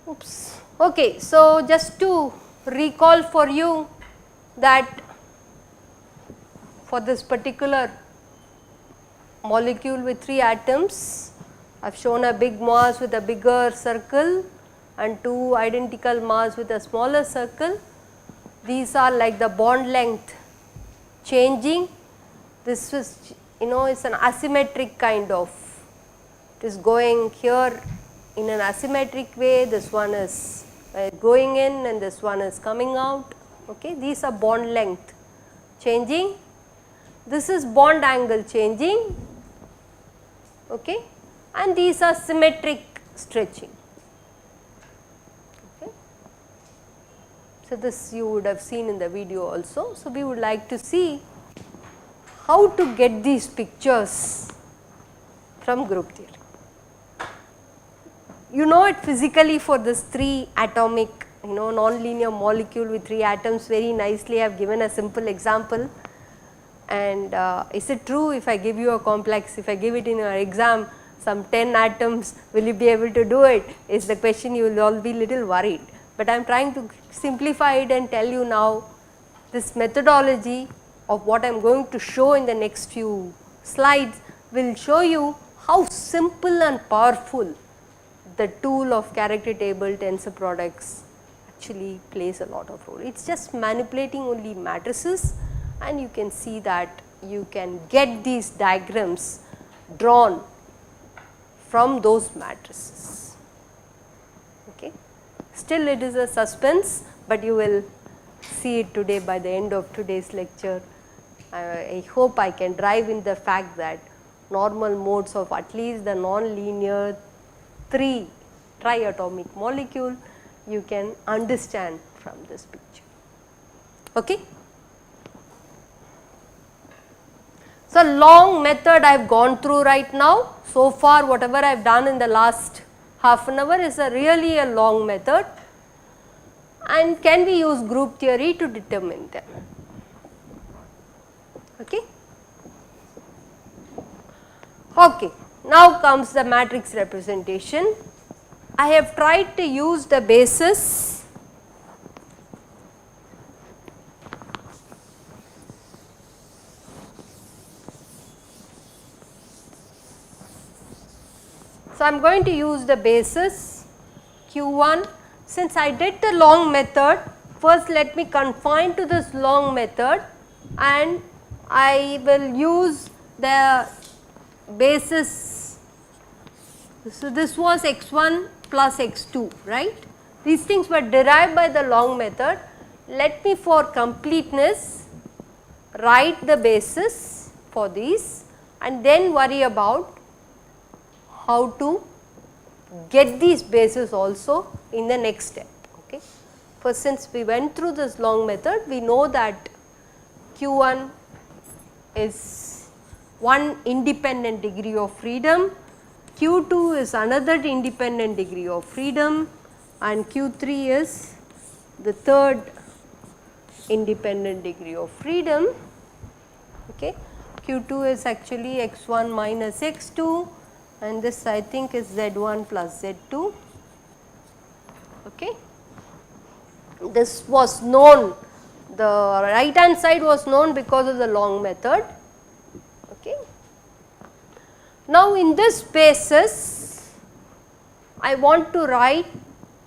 Oops. Okay, so just to recall for you that for this particular molecule with 3 atoms, I have shown a big mass with a bigger circle and 2 identical mass with a smaller circle. These are like the bond length changing. This is, is an asymmetric kind of, it is going here in an asymmetric way, this one is going in and this one is coming out. Okay. These are bond length changing, this is bond angle changing, okay, and these are symmetric stretching. Okay. So, this you would have seen in the video also. So, we would like to see how to get these pictures from group theory. You know it physically for this 3 atomic non-linear molecule with 3 atoms very nicely. I have given a simple example, and is it true if I give you a complex, if I give it in your exam some 10 atoms, will you be able to do it, is the question. You will all be little worried, but I am trying to simplify it and tell you now this methodology of what I am going to show in the next few slides will show you how simple and powerful the tool of character table tensor products actually plays a lot of role. It is just manipulating only matrices, and you can see that you can get these diagrams drawn from those matrices. Okay. Still it is a suspense, but you will see it today by the end of today's lecture. I hope I can drive in the fact that normal modes of at least the non-linear 3 triatomic molecule you can understand from this picture. Okay. So, long method I have gone through right now. So far whatever I have done in the last half an hour is really a long method, and can we use group theory to determine them. Okay. Okay. Now comes the matrix representation. I have tried to use the basis so I am going to use the basis Q1. Since I did the long method, first let me confine to this long method, and I will use the basis. So, this was x1 plus x2, right. These things were derived by the long method. Let me for completeness write the basis for these and then worry about how to get these bases also in the next step. Okay. First, since we went through this long method, we know that Q1 is one independent degree of freedom, Q2 is another independent degree of freedom, and Q3 is the third independent degree of freedom. Okay. Q2 is actually x1 minus x2, and this I think is z1 plus z2. Okay. This was known, the right hand side was known because of the long method. Okay. Now, in this basis I want to write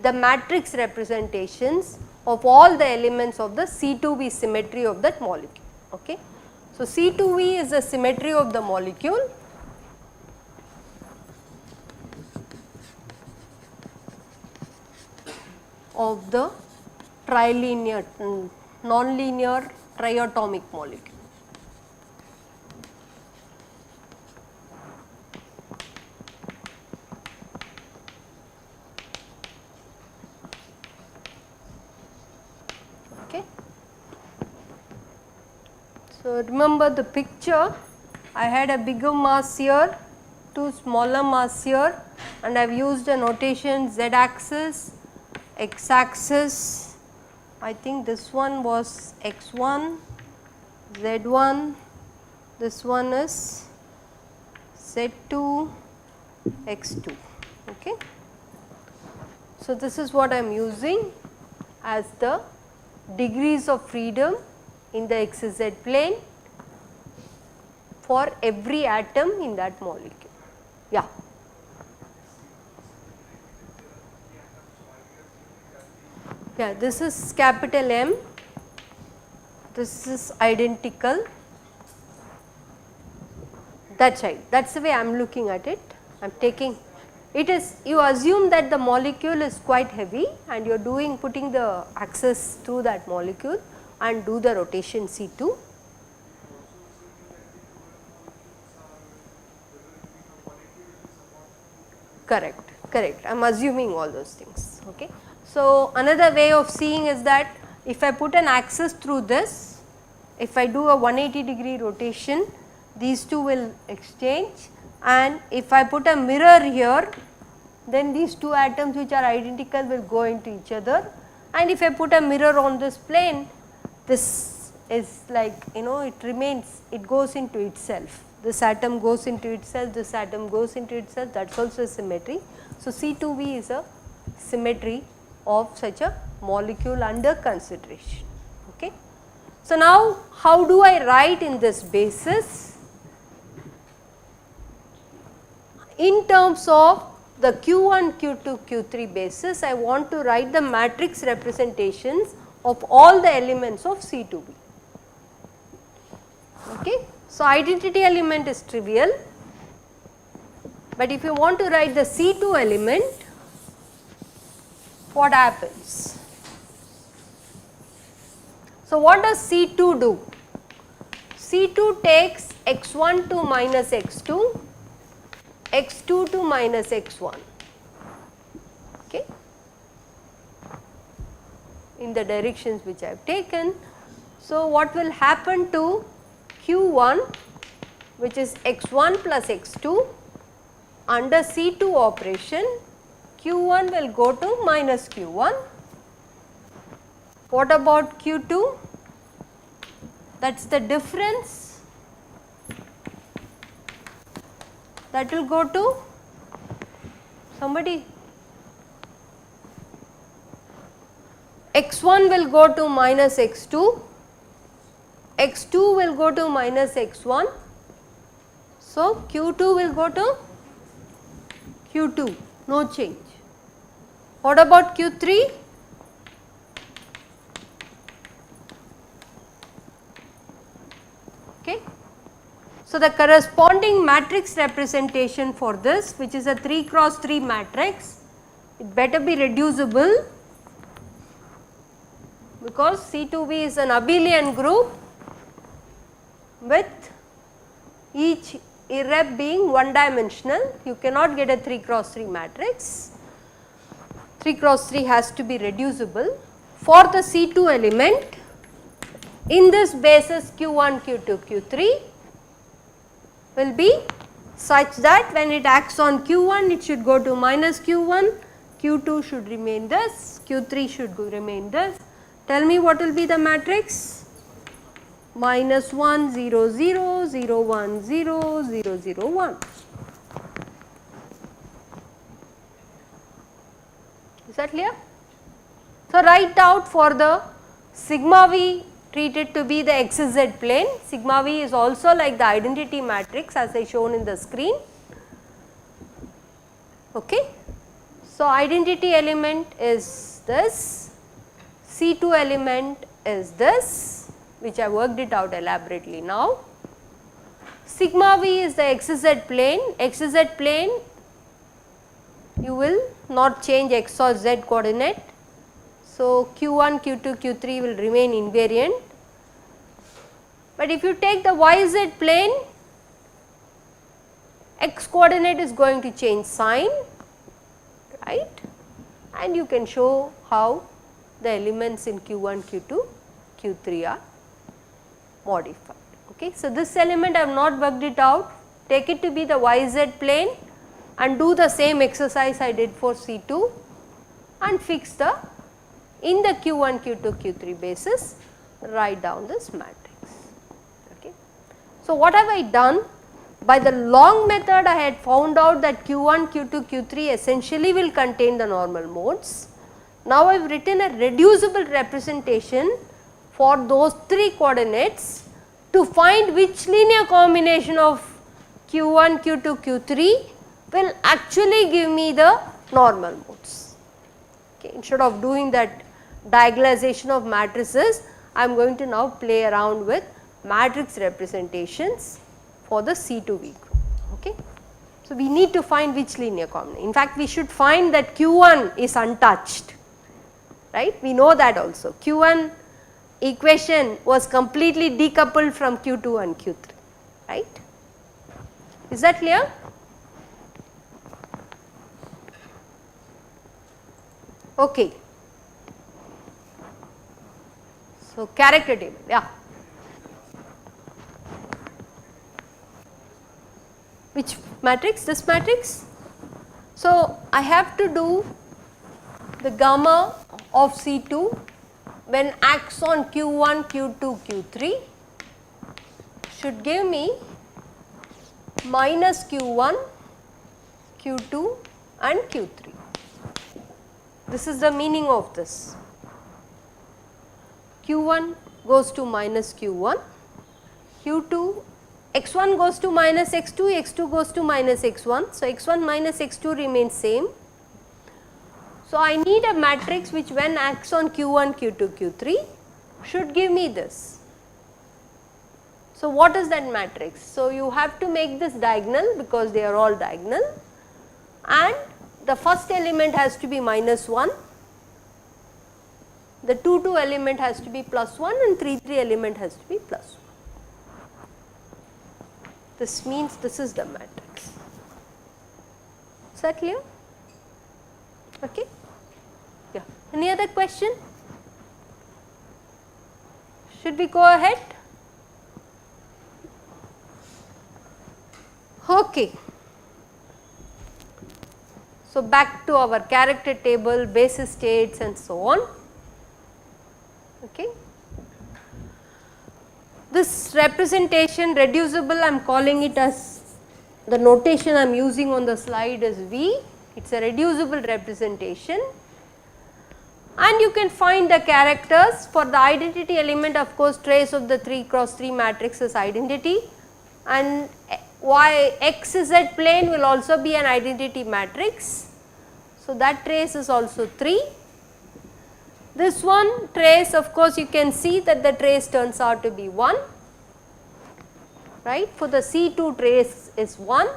the matrix representations of all the elements of the C2V symmetry of that molecule. Okay. So, C2V is the symmetry of the molecule. Of the trilinear, non-linear triatomic molecule. Okay. So, remember the picture, I had a bigger mass here, two smaller mass here, and I have used a notation z axis, x axis, I think this one was x1, z1, this one is z2, x2. Okay. So, this is what I am using as the degrees of freedom in the xz plane for every atom in that molecule. Yeah. Yeah, this is capital M, this is identical, that right, that is the way I am looking at it. I am taking it is, you assume that the molecule is quite heavy and you are putting the axis through that molecule and do the rotation C2. Correct, correct, I am assuming all those things. Okay. So, another way of seeing is that if I put an axis through this, if I do a 180-degree rotation, these two will exchange, and if I put a mirror here, then these two atoms which are identical will go into each other, and if I put a mirror on this plane, this is like, it remains, it goes into itself. This atom goes into itself, this atom goes into itself, that is also a symmetry. So, C2V is a symmetry of such a molecule under consideration. Okay. So, now how do I write in this basis? In terms of the Q1, Q2, Q3 basis, I want to write the matrix representations of all the elements of C2V. Okay. So, identity element is trivial, but if you want to write the C2 element, what happens? So, what does C2 do? C2 takes x1 to minus x2, x2 to minus x1, okay, in the directions which I have taken. So, what will happen to Q1, which is x1 plus x2, under C2 operation, Q1 will go to minus Q1. What about Q2? That is the difference, that will go to somebody, x1 will go to minus x2, x2 will go to minus x1. So, Q2 will go to Q2, no change. What about Q3? Okay. So, the corresponding matrix representation for this, which is a 3 cross 3 matrix, it better be reducible, because C2V is an abelian group with each irrep being one dimensional. You cannot get a 3 cross 3 matrix. 3 cross 3 has to be reducible. For the C2 element, in this basis Q1, Q2, Q3 will be such that when it acts on Q1, it should go to minus Q1, Q2 should remain this, Q3 should remain this. Tell me what will be the matrix? Minus 1, 0, 0, 0, 1, 0, 0, 0, 1. Is that clear? So, write out for the sigma V, treat it to be the xz plane. Sigma V is also like the identity matrix as I shown in the screen. Okay. So, identity element is this, C2 element is this, which I worked it out elaborately now. Sigma V is the xz plane, you will not change x or z coordinate. So, Q1, Q2, Q3 will remain invariant, but if you take the yz plane, x coordinate is going to change sign, right, and you can show how the elements in Q1, Q2, Q3 are modified. Okay. So, this element I have not worked it out, take it to be the yz plane and do the same exercise I did for C2 and fix the in the Q1, Q2, Q3 basis, write down this matrix. Okay. So, what have I done? By the long method I had found out that Q1, Q2, Q3 essentially will contain the normal modes. Now, I have written a reducible representation for those 3 coordinates to find which linear combination of Q1, Q2, Q3 will actually give me the normal modes. Okay. Instead of doing that diagonalization of matrices, I am going to now play around with matrix representations for the C2V group. Okay. So, we need to find which linear combination. In fact, we should find that Q1 is untouched, right. We know that also. Q1 equation was completely decoupled from Q2 and Q3, right. Is that clear? Okay. So, character table, yeah. Which matrix? This matrix? So, I have to do the gamma of C2 when acts on Q1, Q2, Q3 should give me minus Q1, Q2 and Q3. This is the meaning of this. Q1 goes to minus Q1, Q2, x1 goes to minus x2, x2 goes to minus x1. So, x1 minus x2 remains same. So, I need a matrix which when acts on Q1, Q2, Q3 should give me this. So, what is that matrix? So, you have to make this diagonal because they are all diagonal, and the first element has to be minus 1, the 2, 2 element has to be plus 1 and 3, 3 element has to be plus 1. This means this is the matrix. Is that clear? Okay. Yeah. Any other question? Should we go ahead? Okay. So, back to our character table, basis states and so on. Okay. This representation reducible, I am calling it as the notation I am using on the slide is V. It is a reducible representation, and you can find the characters for the identity element. Of course, trace of the 3 cross 3 matrix is identity, and y xz plane will also be an identity matrix. So, that trace is also 3. This one trace, of course, you can see that the trace turns out to be 1, right. For the C2 trace is 1,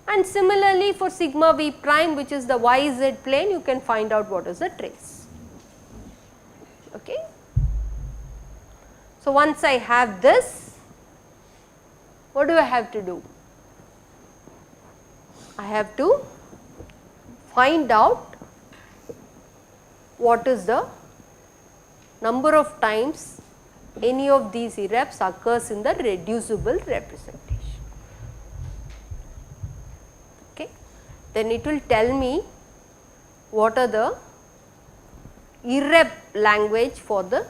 and similarly for sigma v prime, which is the yz plane, you can find out what is the trace. Okay. So, once I have this, what do I have to do? I have to find out what is the number of times any of these irreps occurs in the reducible representation. Okay. Then it will tell me what are the irrep language for the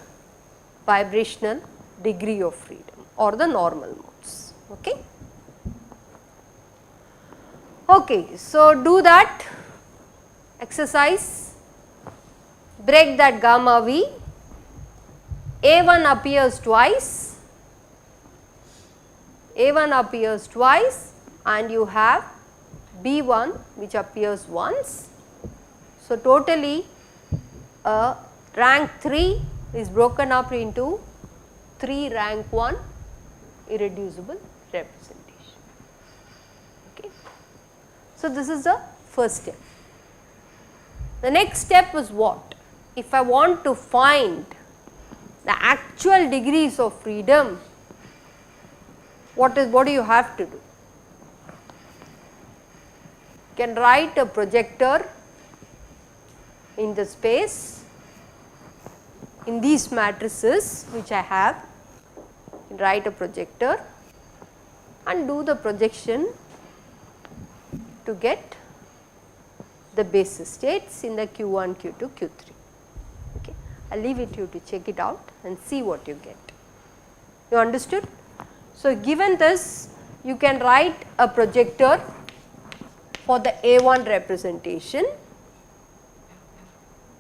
vibrational degree of freedom or the normal modes. Okay. Okay. So, do that exercise, break that gamma v, A1 appears twice, A1 appears twice, and you have B1 which appears once. So, totally rank 3 is broken up into 3 rank 1 irreducible representation. Okay. So, this is the first step. The next step is what? If I want to find the actual degrees of freedom, what do you have to do? You can write a projector in the space in these matrices which I have, write a projector and do the projection to get the basis states in the Q1, Q2, Q3. Okay. I will leave it to you to check it out and see what you get. You understood? So, given this, you can write a projector for the A1 representation.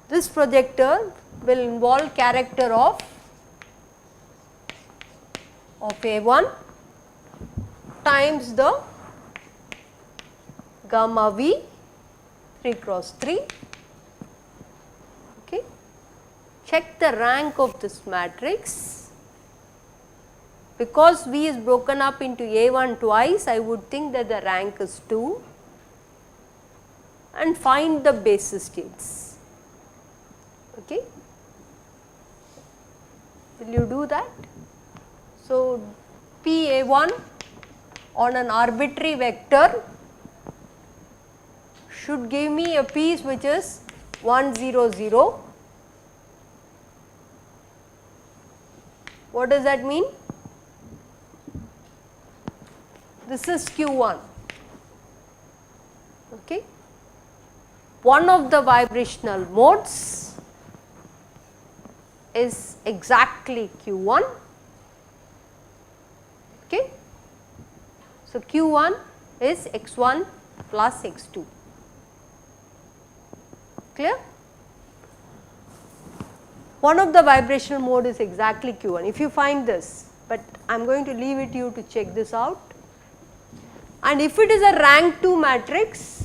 This projector will involve character of A1 times the gamma V 3 cross 3. Okay. Check the rank of this matrix. Because V is broken up into A1 twice, I would think that the rank is 2, and find the basis states. Okay. Will you do that? So, PA1 on an arbitrary vector should give me a piece which is 1 0 0. What does that mean? This is Q1. Okay. One of the vibrational modes is exactly Q1. Okay. So, Q1 is x1 plus x2. Clear? One of the vibrational mode is exactly Q1 if you find this, but I am going to leave it to you to check this out. And if it is a rank 2 matrix,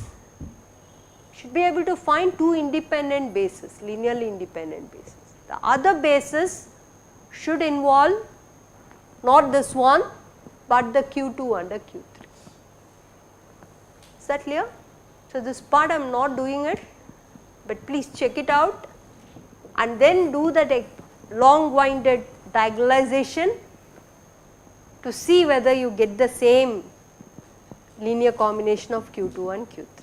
should be able to find 2 independent bases, linearly independent bases. The other bases should involve not this one, but the Q2 under Q3. Is that clear? So, this part I am not doing it, but please check it out and then do that long winded diagonalization to see whether you get the same linear combination of Q2 and Q3.